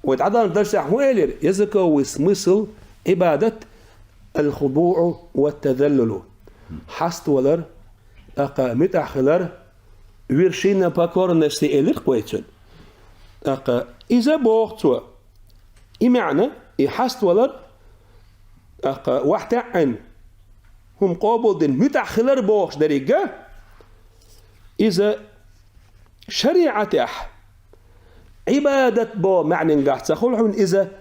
ويتعدل درس أحوالي يزكو смысл عبادة الخضوع والتذلل حست ولر أقا متأخلر ويرشينا بكورنستي إلير قويتون أقا إذا بوغتوا إمعنى حست ولر أقا وحتى عن هم قابل دين متأخلر بوغش دريقة إذا شريعته عبادة بو معنى نقاط سخولهم إذا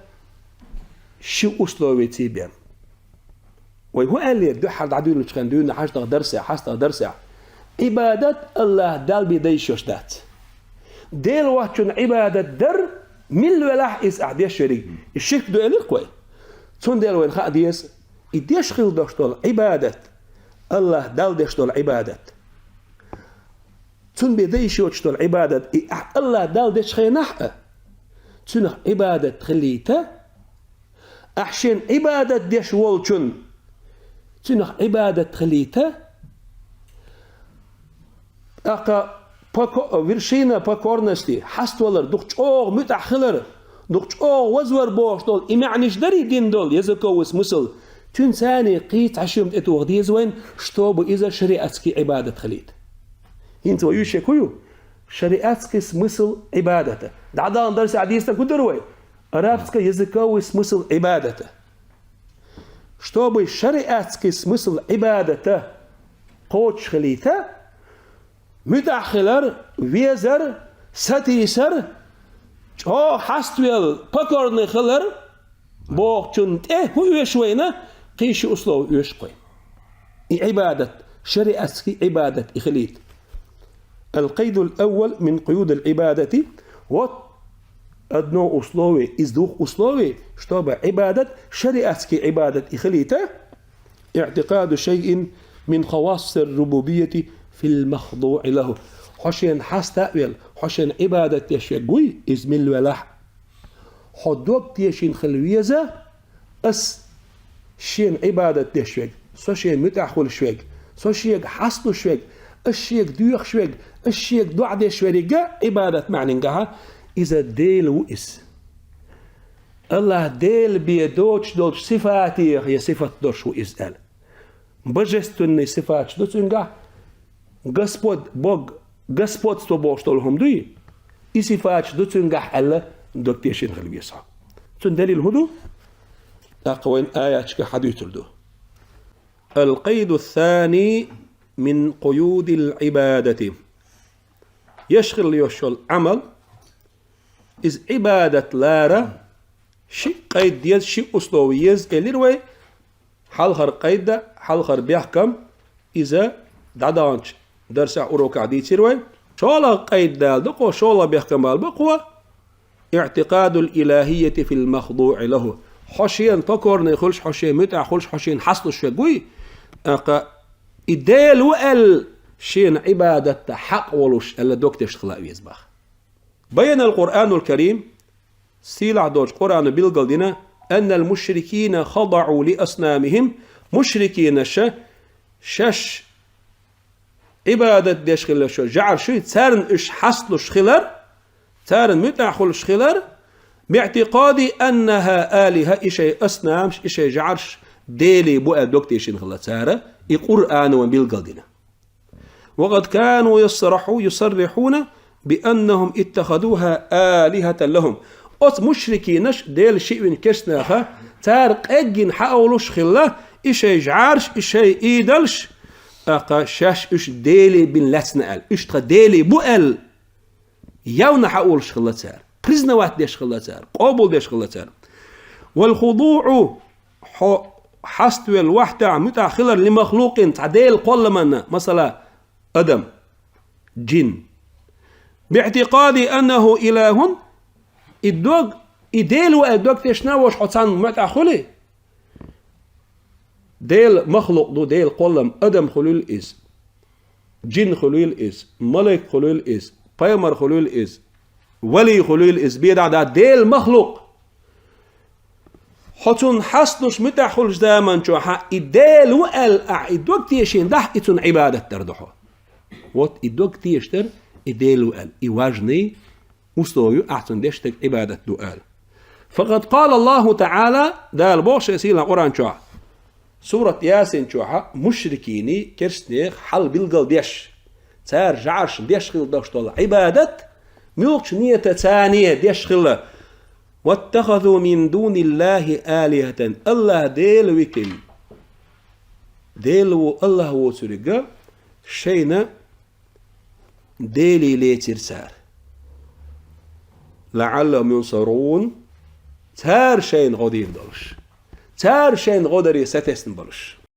شو أسلوبي تيبين وهو قال لي دو حد عدو لشكن دو نحاش درسع عبادة الله دال بيديش يشتات ديل وقتون عبادة در من الولاح إس أعديش شريك الشرك دو إلير كوي تون ديل وين خاق ديس إديش خيل دوشتول عبادة الله دال ديشتول عبادة تون بيديش يشتول عبادة الله دال ديش خيناح تون عبادة خليته أحشين عبادة ديش والشون تون عبادة خليته أقا ورشينا بكورنستي حست ولر دوخش أوغ متأخلر دوخش أوغ وزور بوش دول إمعنيش داري دين دول يزكوس مسل تون ثاني قيت عشيم اتوغ ديزوين شتوبو إذا شريعتك عبادة خليت هنتو يوشكويو شريعتك مسل عبادته دعدان درس عديستا كدروي أرابتك يزكوس مسل عبادته شتوبو شريعتك مسل عبادته قوتش خليته متأخلر ويزر ستيسر جو حستويل بكورني خلر بوغ چون هو يشوينا قيش أسلو يشقي عبادة شريعتك عبادة إخليت القيد الأول من قيود العبادة أدنو أسلوي إزدوخ أسلوي شتوب عبادة شريعتك عبادة إخليته اعتقاد شيء من خواص الربوبية في المخضوع له حشين حستقبل حشين عبادة يشيقوي إزميل ولاح حدوك تيشين خلويزة أس شين عبادة يشيق سو شين متأخل شويق سو شيق حصل شويق الشيق دوخ شويق الشيق دعد شويق عبادة معنى إذا ديل وإس الله ديل بيدوش دولش صفاتي هي صفات دوش وإسأل بجستني صفات دوش Господство Бог что لهم دوي إسفاج دوتون جح الله دوكتيشين خلبيسا تون دليل هدو أقوين آيات كحديث الدو القيد الثاني من قيود العبادة يشغل يوشل عمل إز عبادة لارا شي قيد يز شي أسلوي يز إليروي حلخر قيد حلخر بيحكم إذا دادانش درس أوروك عدي تروي شولا قيد دال دقو شولا بيحكم بالبقوة اعتقاد الإلهية في المخضوع له حشين تكورني خلش حشين متع خلش حشين حصل الشقوي أقا إدال وقال شين عبادة حق ولوش ألا دوكتش خلاء يزبخ بين القرآن الكريم سيلع دوش قرآن بالقلدنا أن المشركين خضعوا لأصنامهم مشركين شش عبادة ديش خلال شو جعل شو تارن إش حصل شخلر تارن متأخل شخلر باعتقاد أنها آلهة إشي أصنام إشي جعلش ديلي بؤى دوكتيشن خلال تارة القرآن وبالقلدنا وقد كانوا يصرحون بأنهم اتخذوها آلهة لهم أت مشركينش ديل شيء من كشناها تارق أجن حاولوش خلال إشي جعلش إشي إيدلش أقا شاش إش ديلي بن لاتنقل إش ديلي بؤل يونا حقول شخلتار برزنوات ديش خلتار قابل ديش خلتار والخضوع حستوى الوحدة متأخلر لمخلوق تعديل قل منا مثلا أدم جن باعتقاد أنه إله الدوغ إديل وأدوغ تشناوش حسان متأخلي ديل مخلوق دو ديل قلم أدم خلول إز جن خلول إز ملك خلول إز بيمر خلول إز ولي خلول إز بيدع دا ديل مخلوق حتون حسنش متأخلش دايما شو حق إديل وقال إدوك تيشين ده إتون عبادة تردحو وات إدوك تيشتر إديل وقال إواجني مستويو أعتن ديشتك عبادة دو قال فقد قال الله تعالى دال بوش يسيل القرآن شوح سورة ياسين شوحة مشركيني كرسنيخ حل بالقل ديش تار جعرش ديش خل دوش طول عبادة ميوكش نية تانية ديش خل واتخذوا من دون الله آلهة الله ديل ويكل ديل الله وسرق شينا ديلي ليتر سار لعلهم ينصرون تار شين غدير دلش تار شين غدر يستسن بلش